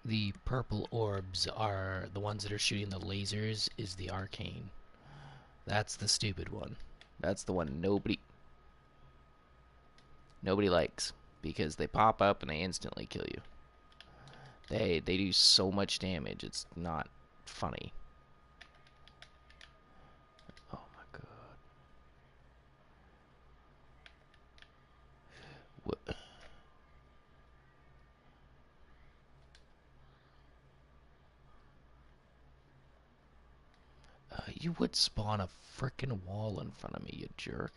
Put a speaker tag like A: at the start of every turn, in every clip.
A: The purple orbs are the ones that are shooting the lasers, is the arcane. That's the stupid one. That's the one nobody likes, because they pop up and they instantly kill you. They do so much damage, it's not funny. Oh my god. What? You would spawn a frickin' wall in front of me, you jerk.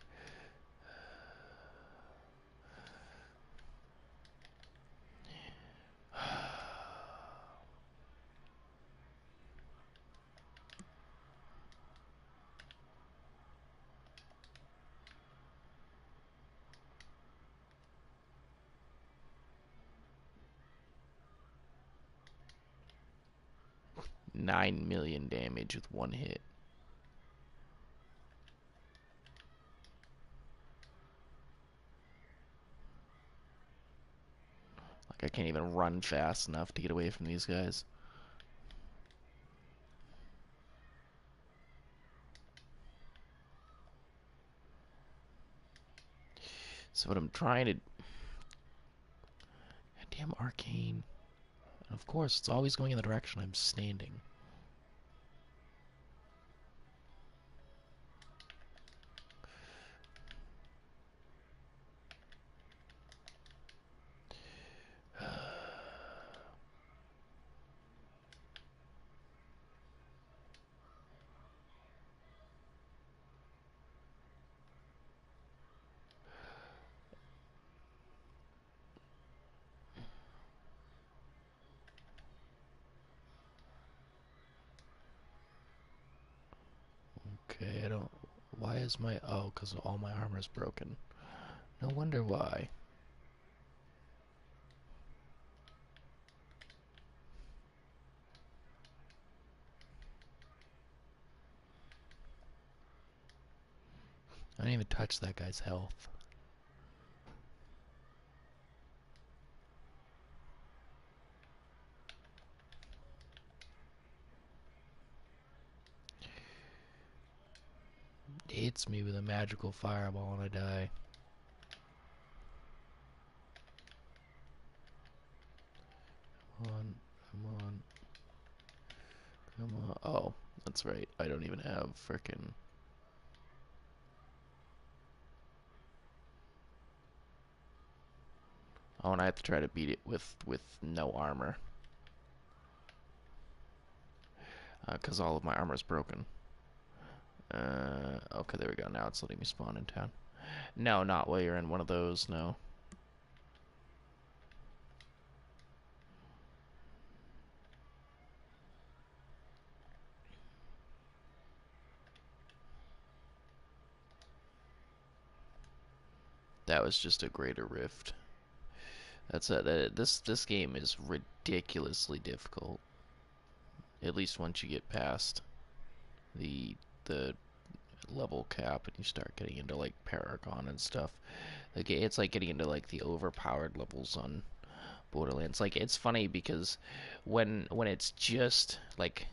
A: 9 million damage with one hit. Like, I can't even run fast enough to get away from these guys. So what I'm trying to... Goddamn arcane. And of course, it's always going in the direction I'm standing. Okay, I don't... Why is my... Oh, because all my armor's broken. No wonder why. I didn't even touch that guy's health. Hits me with a magical fireball and I die. Come on, come on. Come on. Oh, that's right. I don't even have frickin'... Oh, and I have to try to beat it with no armor. Because all of my armor is broken. Okay, there we go. Now it's letting me spawn in town. No, not while you're in one of those, no. That was just a greater rift. This game is ridiculously difficult. At least once you get past the level cap and you start getting into like Paragon and stuff. Like it's like getting into like the overpowered levels on Borderlands. Like it's funny because when it's just like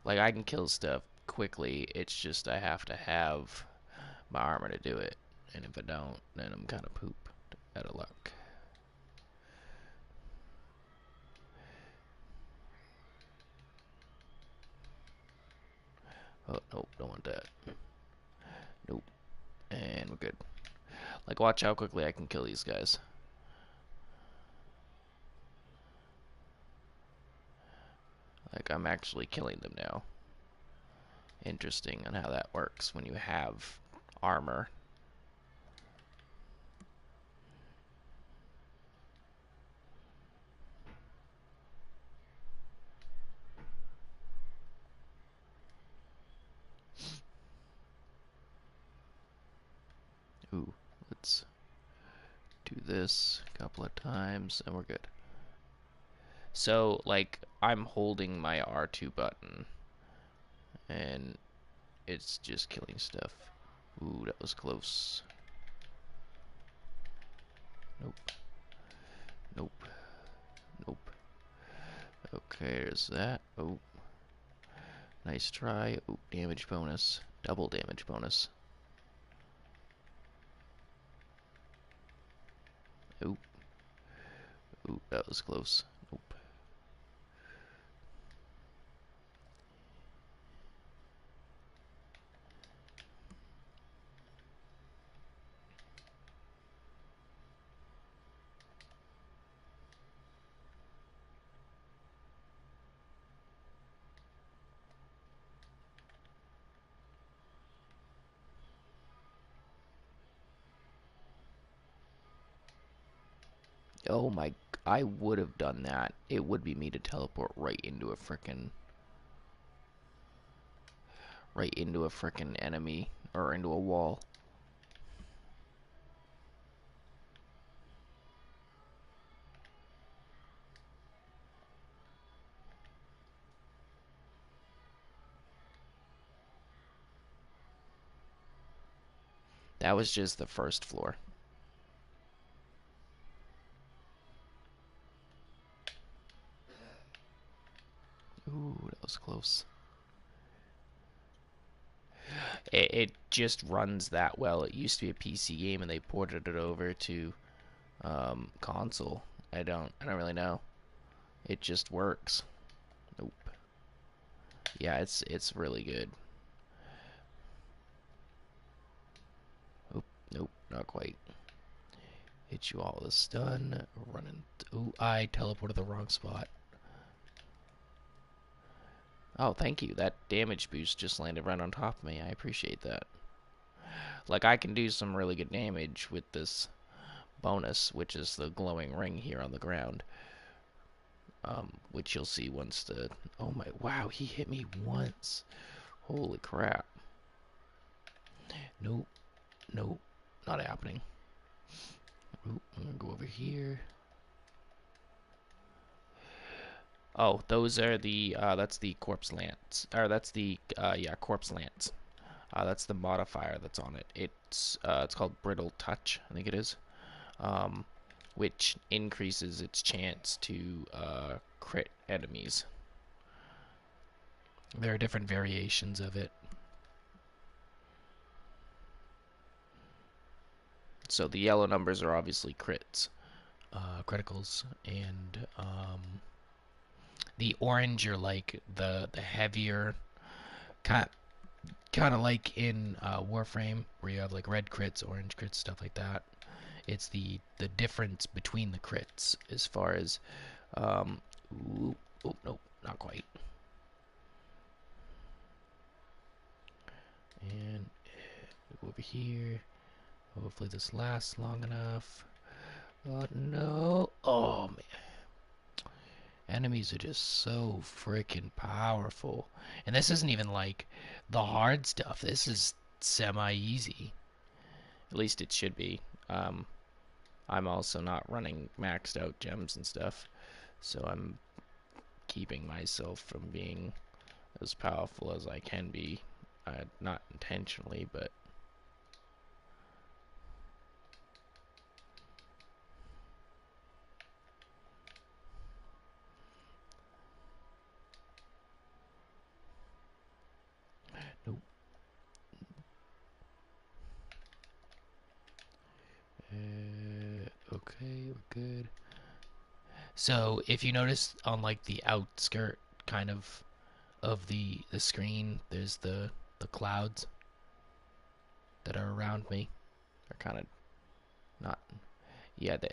A: I can kill stuff quickly. It's just I have to have my armor to do it, and if I don't, then I'm kind of poop out of luck. Oh nope, don't want that. Nope, and we're good. Like watch how quickly I can kill these guys. Like I'm actually killing them now. Interesting on how that works when you have armor. Ooh, let's do this a couple of times and we're good. So, like, I'm holding my R2 button and it's just killing stuff. Ooh, that was close. Nope. Nope. Nope. Okay, there's that. Oh. Nice try. Oh, damage bonus. Double damage bonus. Oh. Oh, that was close. Nope. Oh my, I would have done that. It would be me to teleport right into a frickin' enemy or into a wall. That was just the first floor. Ooh, that was close. It just runs that well. It used to be a PC game, and they ported it over to console. I don't really know. It just works. Nope. Yeah, it's really good. Nope, nope, not quite. Hit you all with a stun. Running. Ooh, I teleported the wrong spot. Oh, thank you. That damage boost just landed right on top of me. I appreciate that. Like, I can do some really good damage with this bonus, which is the glowing ring here on the ground. Which you'll see once the... Oh my... Wow, he hit me once. Holy crap. Nope. Nope. Not happening. Oop, I'm gonna go over here. Oh, those are the, that's the corpse lance. Or that's the, yeah, corpse lance. That's the modifier that's on it. It's called Brittle Touch, I think it is. Which increases its chance to, crit enemies. There are different variations of it. So the yellow numbers are obviously crits, criticals, and, the orange are like the heavier, kind of like in Warframe, where you have like red crits, orange crits, stuff like that. It's the difference between the crits as far as, ooh, oh, nope, not quite. And go over here. Hopefully this lasts long enough. Oh no! Oh man. Enemies are just so freaking powerful. And this isn't even like the hard stuff. This is semi-easy. At least it should be. I'm also not running maxed out gems and stuff. So I'm keeping myself from being as powerful as I can be. Not intentionally, but... Nope. Okay, we're good. So if you notice on like the outskirt kind of the screen, there's the clouds that are around me. They're kind of not... Yeah, they...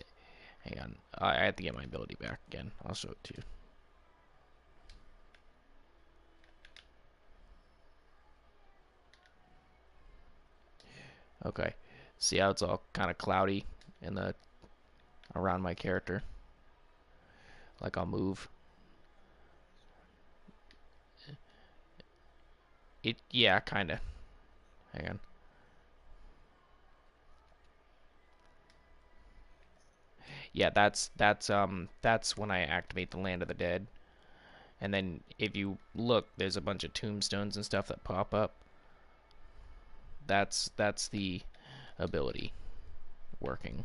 A: Hang on. I have to get my ability back again. I'll show it to you. Okay. See how it's all kind of cloudy in the... around my character? Like I'll move. Yeah, kind of. Hang on. Yeah, that's when I activate the Land of the Dead. And then if you look, there's a bunch of tombstones and stuff that pop up. That's the ability working.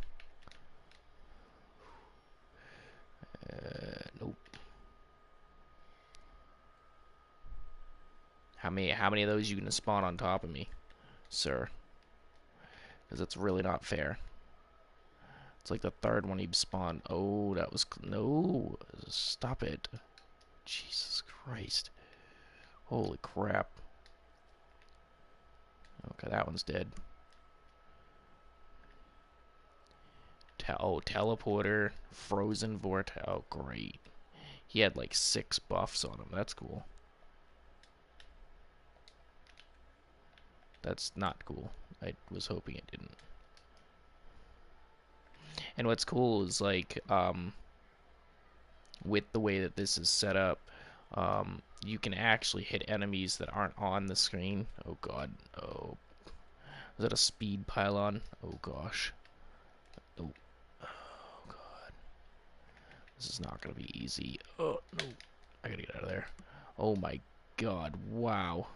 A: How many of those you gonna spawn on top of me, sir? Because it's really not fair. It's like the third one he spawned. Oh, that was no. Stop it. Jesus Christ. Holy crap. Okay, that one's dead. Teleporter, frozen vortex. Oh, great. He had like 6 buffs on him. That's cool. That's not cool. I was hoping it didn't. And what's cool is like, with the way that this is set up, you can actually hit enemies that aren't on the screen. Oh god. Oh. Is that a speed pylon? Oh gosh. Oh. Oh god. This is not gonna be easy. Oh no. I gotta get out of there. Oh my god. Wow.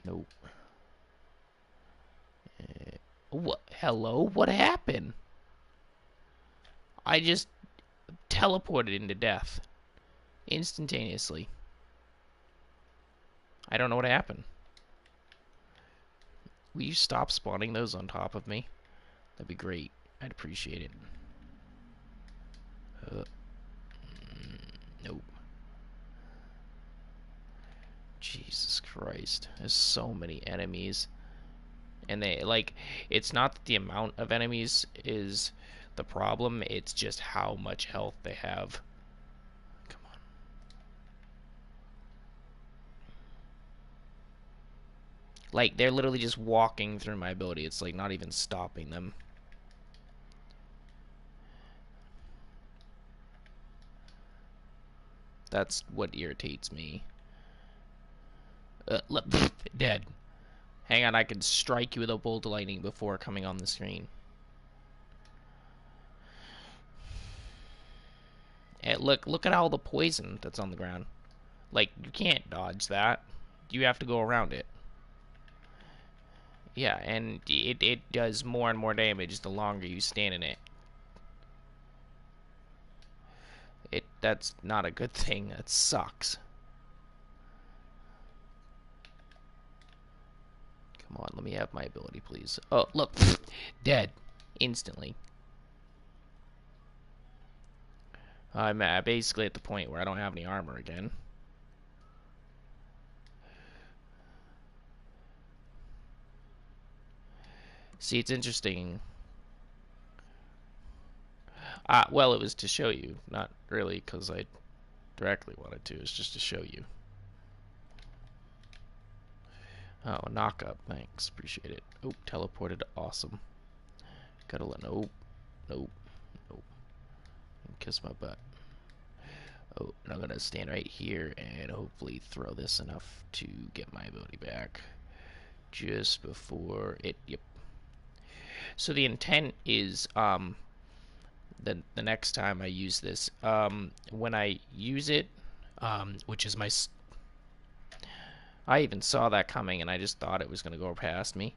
A: Nope. What? Hello? What happened? I just teleported into death. Instantaneously. I don't know what happened. Will you stop spawning those on top of me? That'd be great. I'd appreciate it. Nope. Jesus Christ. There's so many enemies. And they, like, it's not that the amount of enemies is the problem, it's just how much health they have. Come on. Like, they're literally just walking through my ability. It's, like, not even stopping them. That's what irritates me. Look, dead. Hang on, I can strike you with a bolt of lightning before coming on the screen. And look at all the poison that's on the ground. Like, you can't dodge that. You have to go around it. Yeah, and it does more and more damage the longer you stand in it. That's not a good thing. That sucks. Come on, let me have my ability, please. Oh, look. Dead. Instantly. I'm basically at the point where I don't have any armor again. See, it's interesting. Well, it was to show you. Not really, because I directly wanted to. It's just to show you. Oh, a knock-up. Thanks. Appreciate it. Oh, teleported. Awesome. Gotta let... Nope. Nope. Nope. Kiss my butt. Oh, and I'm gonna stand right here and hopefully throw this enough to get my ability back. Just before it... Yep. So the intent is, the next time I use this, when I use it, which is my... I even saw that coming, and I just thought it was going to go past me.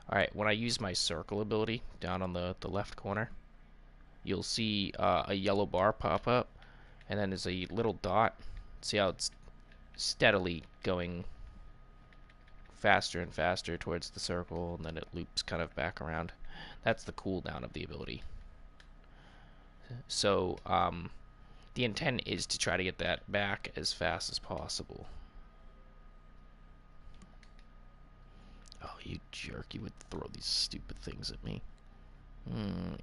A: Alright, when I use my circle ability, down on the left corner, you'll see a yellow bar pop up, and then there's a little dot. See how it's steadily going faster and faster towards the circle, and then it loops kind of back around. That's the cooldown of the ability. So, the intent is to try to get that back as fast as possible. Oh, you jerk. You would throw these stupid things at me.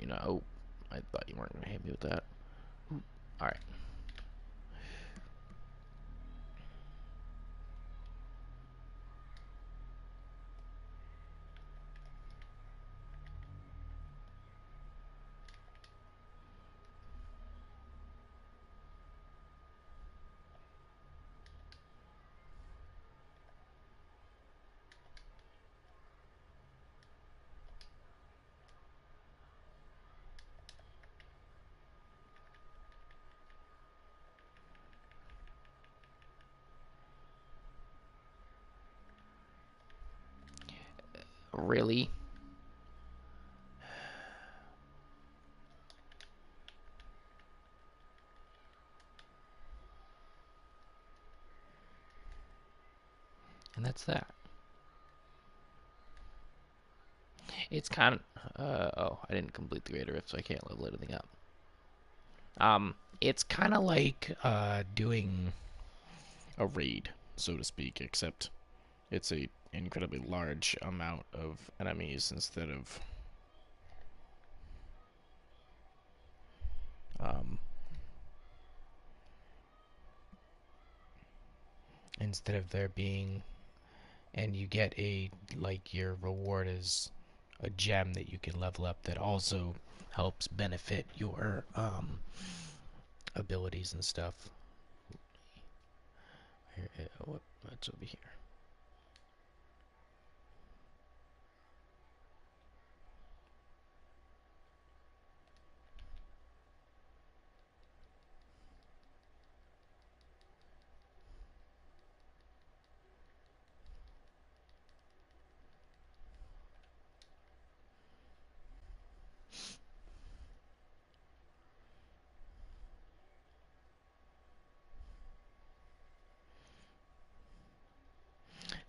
A: You know, oh, I thought you weren't going to hit me with that. Alright. Really? It's kind of, oh, I didn't complete the Greater Rift, so I can't level anything up. It's kind of like doing a raid, so to speak, except it's a incredibly large amount of enemies instead of there being, and you get a, like, your reward is a gem that you can level up that also helps benefit your abilities and stuff. What's over here?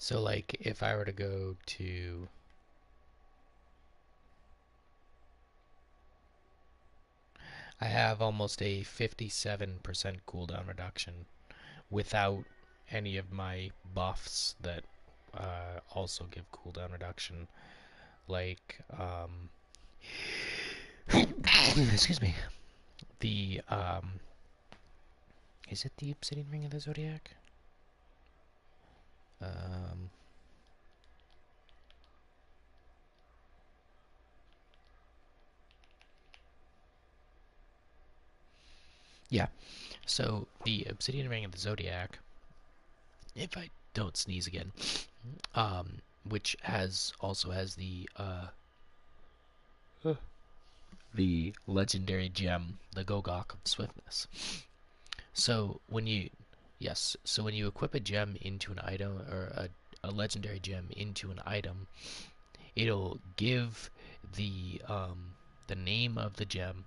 A: So, like, if I were to go to, I have almost a 57% cooldown reduction without any of my buffs that also give cooldown reduction. Like, excuse me. The, is it the Obsidian Ring of the Zodiac? Um, yeah. So the Obsidian Ring of the Zodiac, if I don't sneeze again, which also has the legendary gem, the Gogok of Swiftness. So when you, yes, so when you equip a gem into an item, or a legendary gem into an item, it'll give the name of the gem,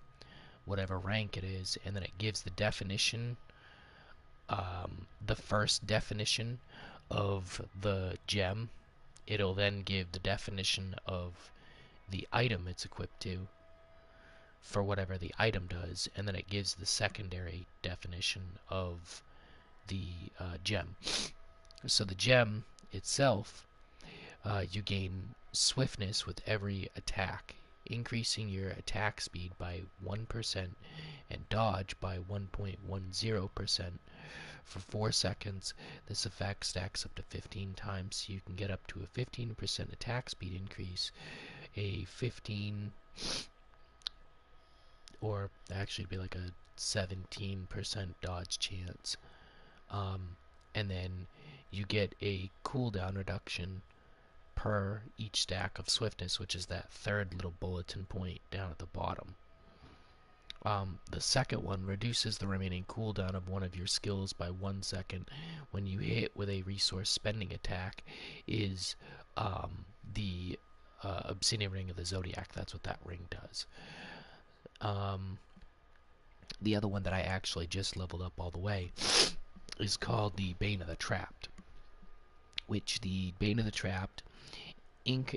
A: whatever rank it is, and then it gives the definition, the first definition of the gem. It'll then give the definition of the item it's equipped to for whatever the item does, and then it gives the secondary definition of the gem. So the gem itself, you gain swiftness with every attack, increasing your attack speed by 1% and dodge by 1.10% for 4 seconds. This effect stacks up to 15 times, so you can get up to a 15% attack speed increase, a 15, or actually be like a 17% dodge chance. And then you get a cooldown reduction per each stack of swiftness, which is that third little bulletin point down at the bottom. The second one reduces the remaining cooldown of one of your skills by 1 second when you hit with a resource spending attack, is the Obsidian Ring of the Zodiac. That's what that ring does. The other one that I actually just leveled up all the way is called the Bane of the Trapped, which the Bane of the Trapped,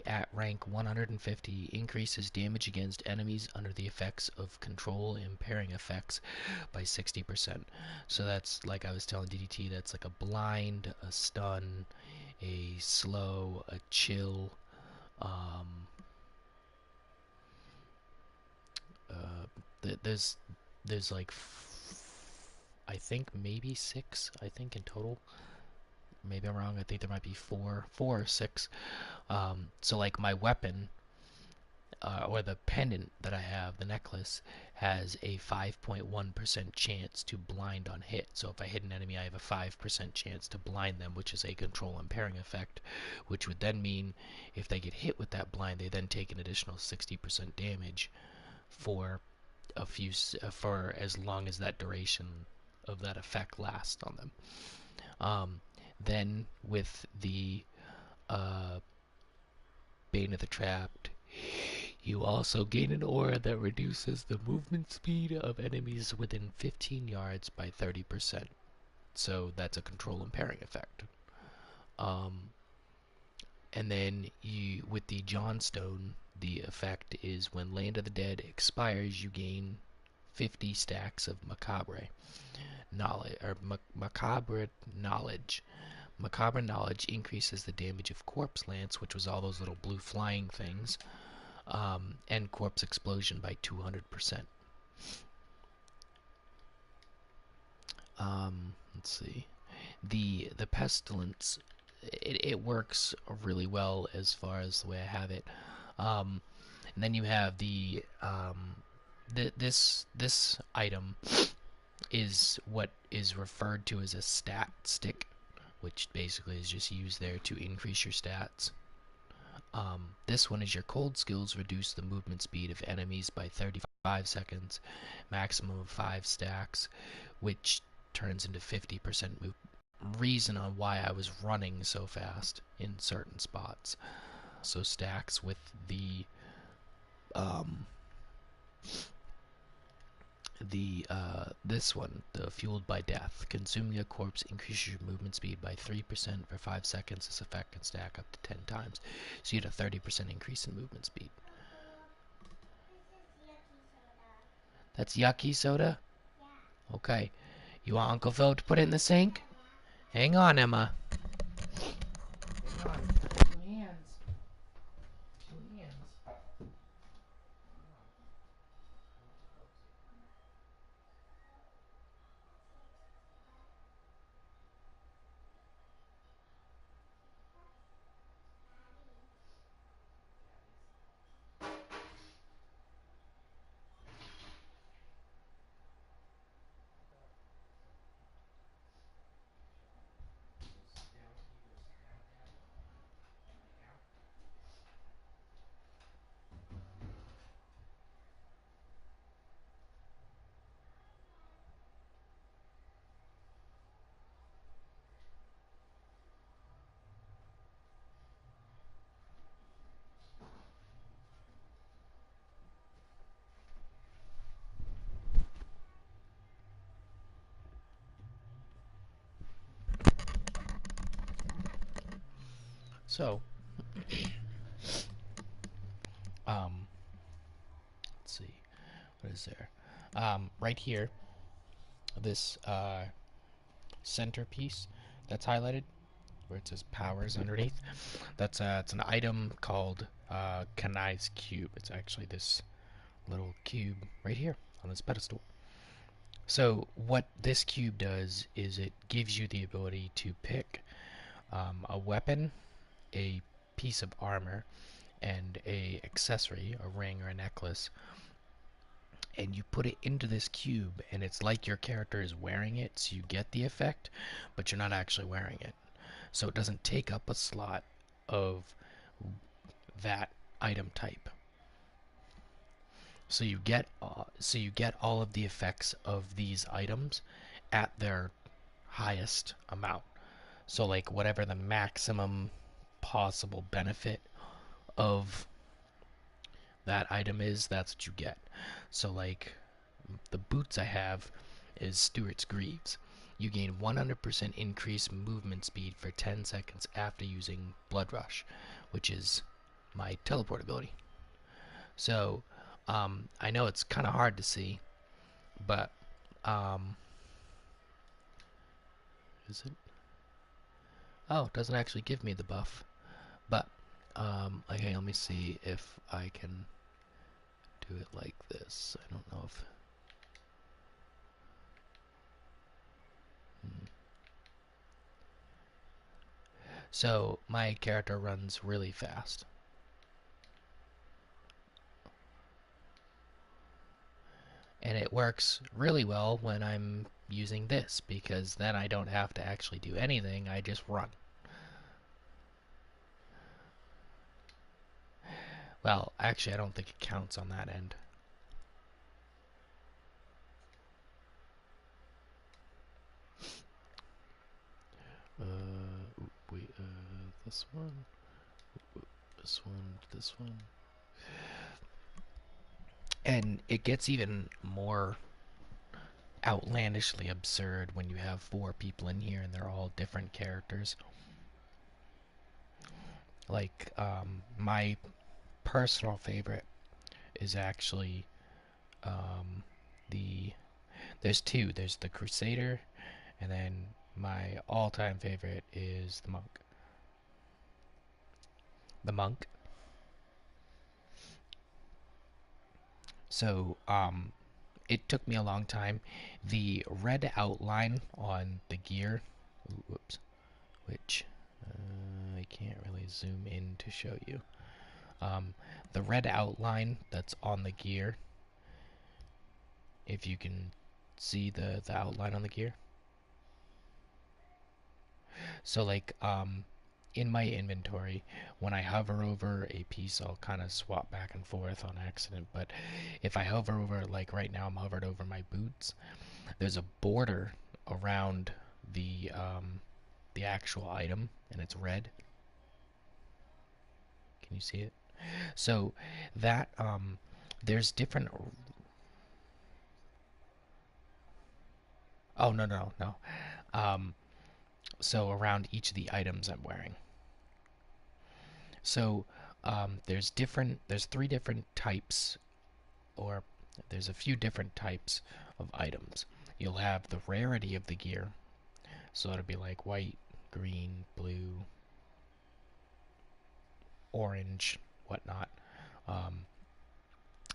A: at rank 150, increases damage against enemies under the effects of control impairing effects by 60%. So that's, like I was telling DDT, that's like a blind, a stun, a slow, a chill, there's like I think maybe 6, I think, in total. Maybe I'm wrong. I think there might be four or six. So like my weapon, or the pendant that I have, the necklace, has a 5.1% chance to blind on hit. So if I hit an enemy, I have a 5% chance to blind them, which is a control impairing effect, which would then mean if they get hit with that blind, they then take an additional 60% damage for for as long as that duration of that effect lasts on them. Then with the Bane of the Trapped, you also gain an aura that reduces the movement speed of enemies within 15 yards by 30%. So that's a control impairing effect. And then with the Johnstone,
B: the effect is when Land of the Dead expires, you gain 50 stacks of macabre knowledge or macabre knowledge. Macabre knowledge increases the damage of corpse lance, which was all those little blue flying things, and corpse explosion by 200%. Let's see. The pestilence, it works really well as far as the way I have it. And then you have this item is what is referred to as a stat stick, which basically is just used there to increase your stats. This one is your cold skills reduce the movement speed of enemies by 35 seconds, maximum of 5 stacks, which turns into 50% move. Reason on why I was running so fast in certain spots. So stacks with um, this one, the fueled by death. Consuming a corpse increases your movement speed by 3% for 5 seconds. This effect can stack up to 10 times. So you get a 30% increase in movement speed. That's yucky soda? Okay. You want Uncle Phil to put it in the sink? Hang on, Emma. Hang on. Two hands. Two hands. So, um, let's see. What is there? Right here, this centerpiece that's highlighted, where it says powers underneath. It's an item called Kanai's cube. It's actually this little cube right here on this pedestal. So what this cube does is it gives you the ability to pick a weapon, a piece of armor, and a accessory, a ring or a necklace, and you put it into this cube, and it's like your character is wearing it, so you get the effect, but you're not actually wearing it. So it doesn't take up a slot of that item type. So you get all of the effects of these items at their highest amount. So like whatever the maximum possible benefit of that item is, that's what you get. So like the boots I have is Stuart's Greaves. You gain 100% increased movement speed for 10 seconds after using Blood Rush, which is my teleport ability. So I know it's kind of hard to see, but is it? Oh, it doesn't actually give me the buff. But okay, let me see if I can do it like this. I don't know if. Hmm. So my character runs really fast, and it works really well when I'm using this because then I don't have to actually do anything. I just run. Well, actually, I don't think it counts on that end. Wait, this one, this one, this one. And it gets even more outlandishly absurd when you have 4 people in here and they're all different characters. Like, my personal favorite is actually um, the there's two. There's the Crusader, and then my all-time favorite is the Monk. The Monk. So it took me a long time. The red outline on the gear, whoops, which I can't really zoom in to show you. Um, the red outline that's on the gear, if you can see the outline on the gear. So like in my inventory, when I hover over a piece, I'll kind of swap back and forth on accident. But if I hover over, like right now, I'm hovered over my boots. There's a border around the actual item, and it's red. Can you see it? So that there's different. Oh no. Um, so around each of the items I'm wearing. So there's three different types, or there's a few different types of items. You'll have the rarity of the gear, so it'll be like white, green, blue, orange, whatnot. Um,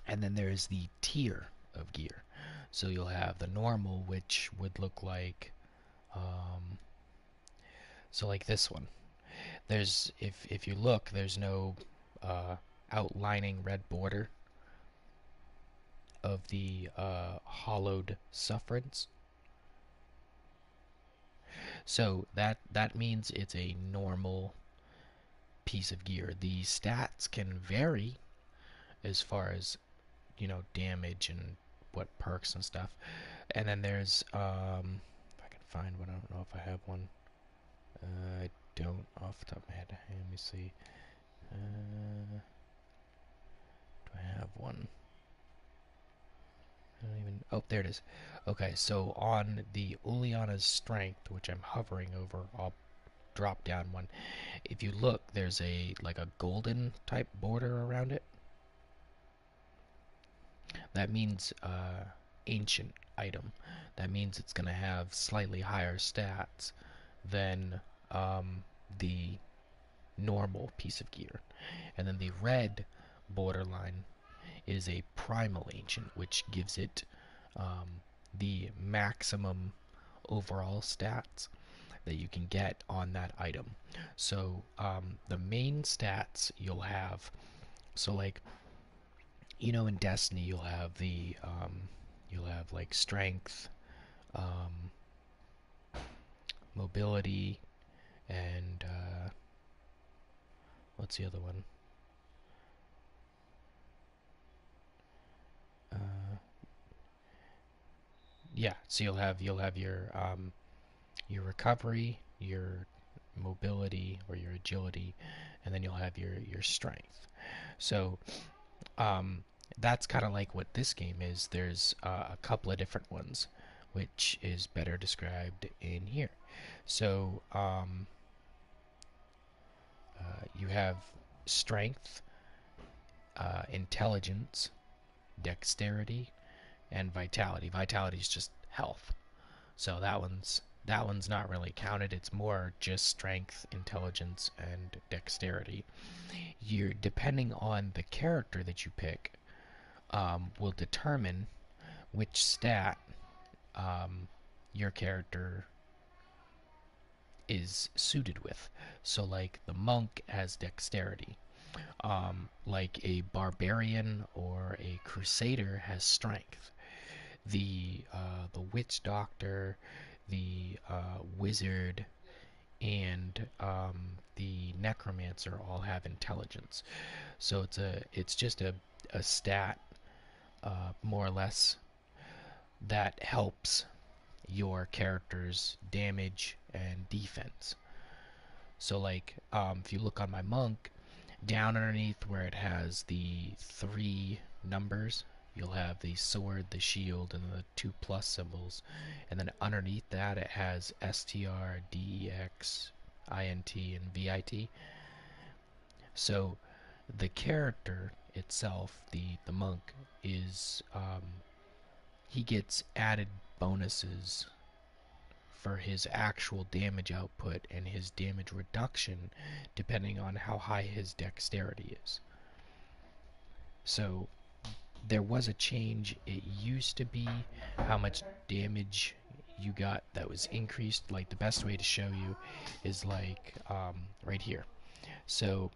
B: and then there's the tier of gear. So you'll have the normal, which would look like, um, so like this one. There's if you look, there's no outlining red border of the hollowed sufferance. So that means it's a normal piece of gear. The stats can vary as far as damage and what perks and stuff. And then there's if I can find one. I don't know if I have one. I don't off the top of my head. Let me see. Do I have one? I don't even. Oh, there it is. Okay, so on the Uliana's strength, which I'm hovering over, I'll drop down one. If you look, there's a like a golden type border around it. That means ancient item. That means it's going to have slightly higher stats than the normal piece of gear. And then the red borderline is a primal ancient, which gives it the maximum overall stats that you can get on that item. So the main stats you'll have, so like in Destiny you'll have like strength, um, mobility, and what's the other one? Yeah, so you'll have your recovery, your mobility or your agility, and then you'll have your strength. So um, that's kind of like what this game is. There's a couple of different ones, which is better described in here. So you have strength, intelligence, dexterity, and vitality. Vitality is just health. So that one's not really counted. It's more just strength, intelligence, and dexterity. You're depending on the character that you pick, will determine which stat your character is suited with. So like the monk has dexterity. Like a barbarian or a crusader has strength. The witch doctor, the wizard, and the necromancer all have intelligence. So it's just a stat, more or less, that helps your character's damage and defense. So like if you look on my monk, down underneath where it has the three numbers, you'll have the sword, the shield, and the two plus symbols. And then underneath that it has STR, DEX, INT, and VIT. So the character itself, the monk, is he gets added bonuses for his actual damage output and his damage reduction depending on how high his dexterity is. So there was a change. It used to be how much damage you got that was increased. Like the best way to show you is like right here. So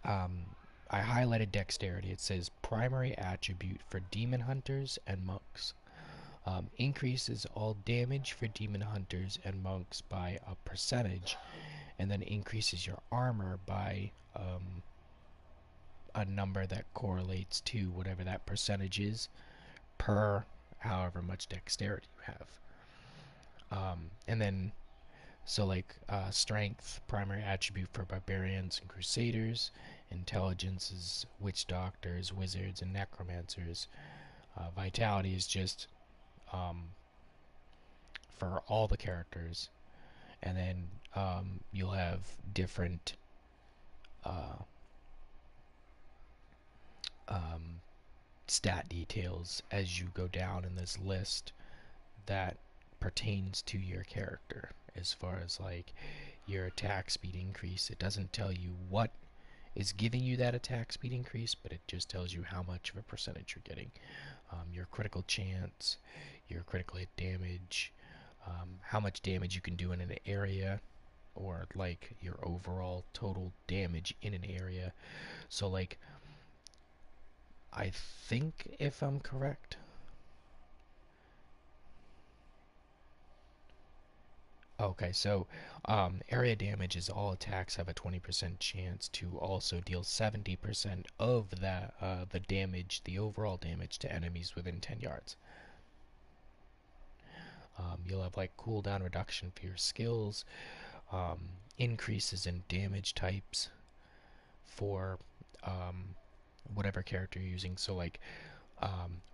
B: um, I highlighted dexterity. It says primary attribute for demon hunters and monks. Increases all damage for demon hunters and monks by a percentage, and then increases your armor by a number that correlates to whatever that percentage is per however much dexterity you have. And then, so like strength, primary attribute for barbarians and crusaders, intelligence is witch doctors, wizards, and necromancers. Vitality is just um, for all the characters, and then you'll have different uh, um, stat details as you go down in this list that pertains to your character. As far as like your attack speed increase, it doesn't tell you what is giving you that attack speed increase, but it just tells you how much of a percentage you're getting. Your critical chance, your critical hit damage, how much damage you can do in an area, or like your overall total damage in an area. So like I think if I'm correct, okay, so area damage is all attacks have a 20% chance to also deal 70% of the damage, the overall damage to enemies within 10 yards. You'll have like cooldown reduction for your skills, increases in damage types for whatever character you're using. So like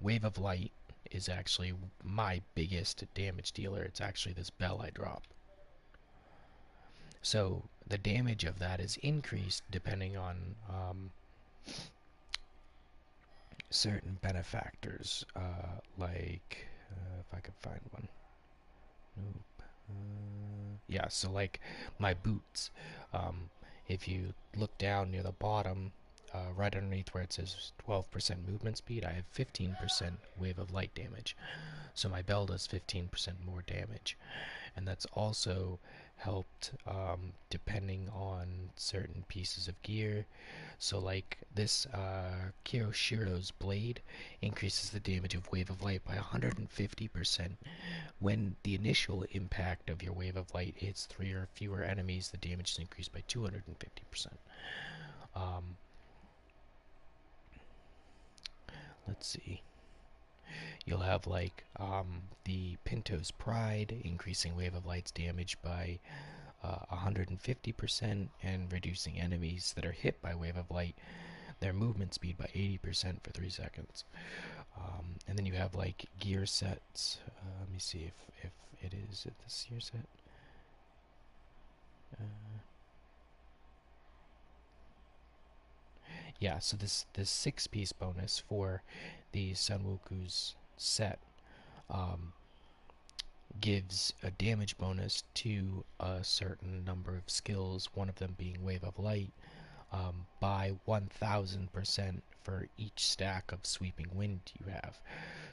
B: Wave of Light is actually my biggest damage dealer. It's actually this bell I drop. So the damage of that is increased depending on certain benefactors, if I could find one. Nope. Yeah, so like my boots. Um, if you look down near the bottom, right underneath where it says 12% movement speed, I have 15% wave of light damage. So my bell does 15% more damage. And that's also helped depending on certain pieces of gear. So like this Kiroshiro's blade increases the damage of Wave of Light by 150%. When the initial impact of your Wave of Light hits 3 or fewer enemies, the damage is increased by 250%. Um, let's see. You'll have like the Pinto's Pride, increasing Wave of Light's damage by 150% and reducing enemies that are hit by Wave of Light their movement speed by 80% for 3 seconds. And then you have like gear sets. Let me see if it is at this gear set. Yeah, so this 6-piece bonus for the Sanwoku's set um, gives a damage bonus to a certain number of skills, one of them being Wave of Light, by 1000% for each stack of Sweeping Wind you have.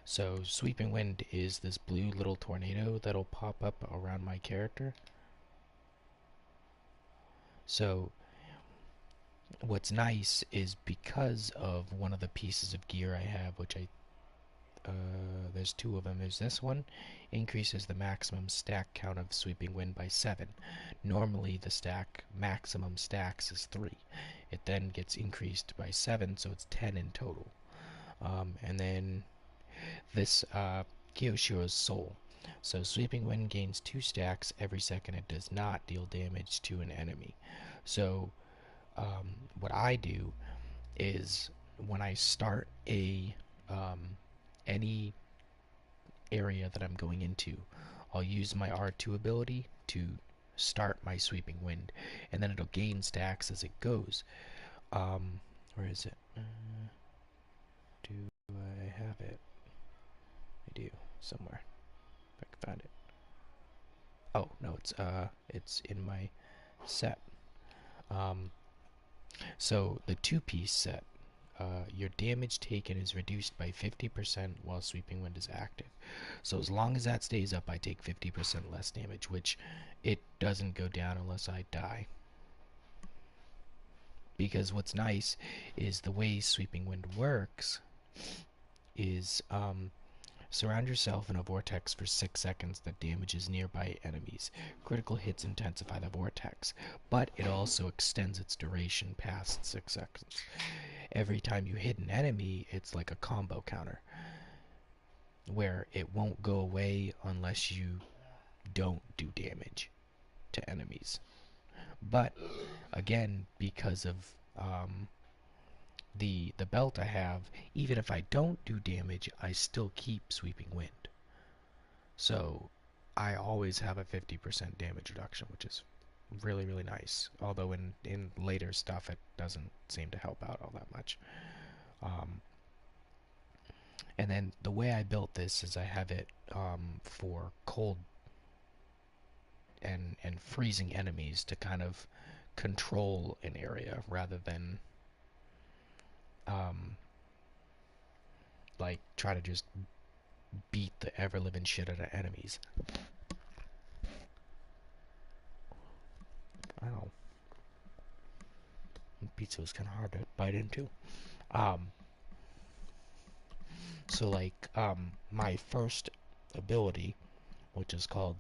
B: So Sweeping Wind is this blue little tornado that'll pop up around my character. So what's nice is because of one of the pieces of gear I have, which there's 2 of them. There's this one, increases the maximum stack count of Sweeping Wind by 7. Normally the stack maximum stacks is 3. It then gets increased by 7, so it's 10 in total. And then this Kyoshiro's Soul. So Sweeping Wind gains 2 stacks every second it does not deal damage to an enemy. So what I do is when I start any area that I'm going into, I'll use my R2 ability to start my Sweeping Wind, and then it'll gain stacks as it goes. Where is it? Do I have it? I do somewhere. If I can find it. Oh no, it's in my set. Um, so the two-piece set, your damage taken is reduced by 50% while Sweeping Wind is active. So as long as that stays up, I take 50% less damage, which it doesn't go down unless I die. Because what's nice is the way Sweeping Wind works is surround yourself in a vortex for 6 seconds that damages nearby enemies. Critical hits intensify the vortex, but it also extends its duration past 6 seconds. Every time you hit an enemy, it's like a combo counter, where it won't go away unless you don't do damage to enemies. But again, because of the belt I have, even if I don't do damage, I still keep Sweeping Wind. So I always have a 50% damage reduction, which is really, really nice. Although in later stuff, it doesn't seem to help out all that much. Um, and then the way I built this is I have it for cold and freezing enemies to kind of control an area rather than um, like try to just beat the ever living shit out of enemies. Ow. Pizza was kind of hard to bite into. Um, so like my first ability, which is called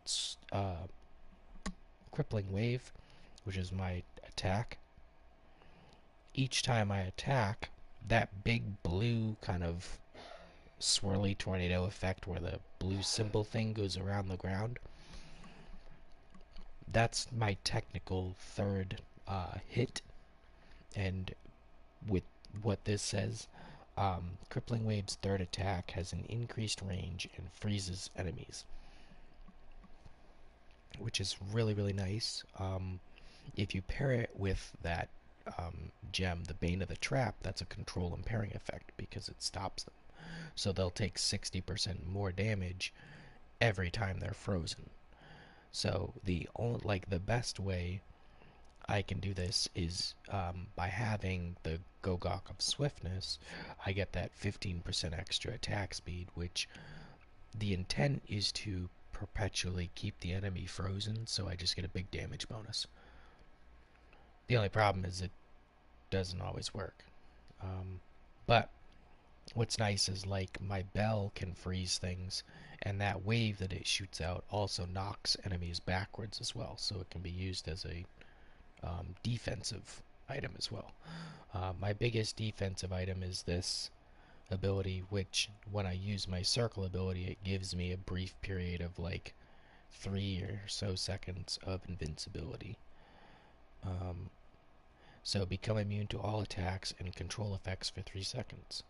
B: Crippling Wave, which is my attack. Each time I attack, that big blue kind of swirly tornado effect where the blue symbol thing goes around the ground, that's my technical third hit. And with what this says, Crippling Wave's third attack has an increased range and freezes enemies, which is really, really nice. If you pair it with that gem, the Bane of the Trap, that's a control impairing effect because it stops them. So they'll take 60% more damage every time they're frozen. So the best way I can do this is by having the Gogok of Swiftness, I get that 15% extra attack speed, which the intent is to perpetually keep the enemy frozen, so I just get a big damage bonus. The only problem is it doesn't always work. But what's nice is like my bell can freeze things, and that wave that it shoots out also knocks enemies backwards as well, so it can be used as a defensive item as well. My biggest defensive item is this ability, which when I use my circle ability, it gives me a brief period of like 3 or so seconds of invincibility. Um, so become immune to all attacks and control effects for 3 seconds.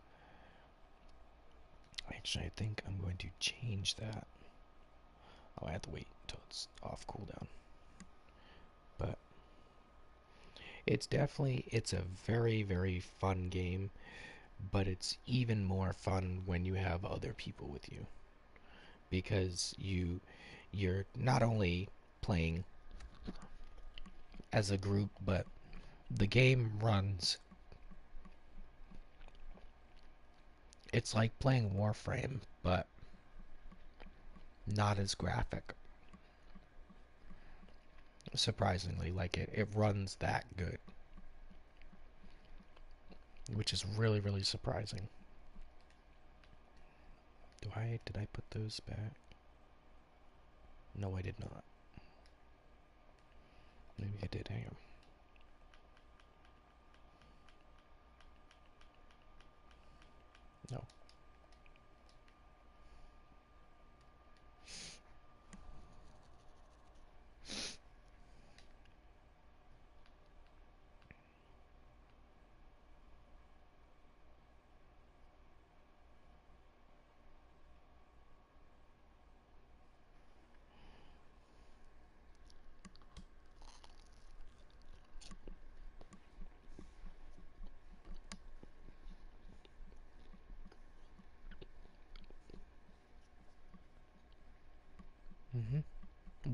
B: Actually, I think I'm going to change that. Oh, I have to wait until it's off cooldown. But it's a very, very fun game, but it's even more fun when you have other people with you because you're not only playing as a group, but the game runs. It's like playing Warframe, but not as graphic. Surprisingly, like it runs that good, which is really, really surprising. Did I put those back? No, I did not. Maybe I did. Hang on. No.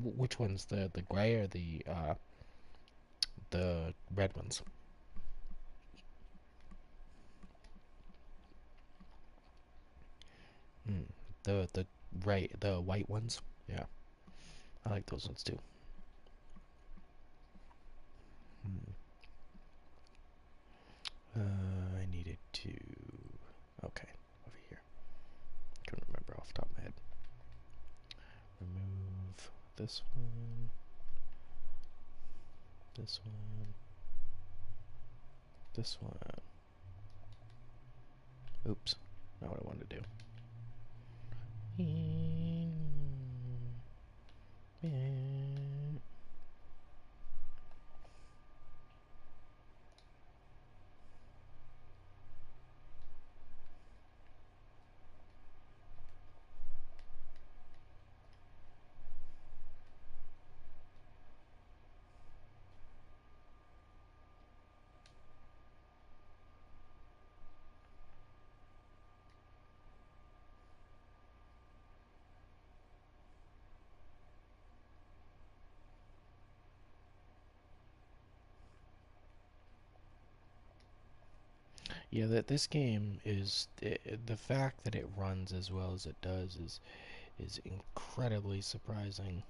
B: Which ones? The gray or the red ones? Mm. The white ones. Yeah, I like those ones too. Hmm. I needed to. Okay, over here. Couldn't remember off the top of my head. Remove this one. This one. This one. Oops. Not what I wanted to do. Yeah, that this game is the fact that it runs as well as it does is incredibly surprising.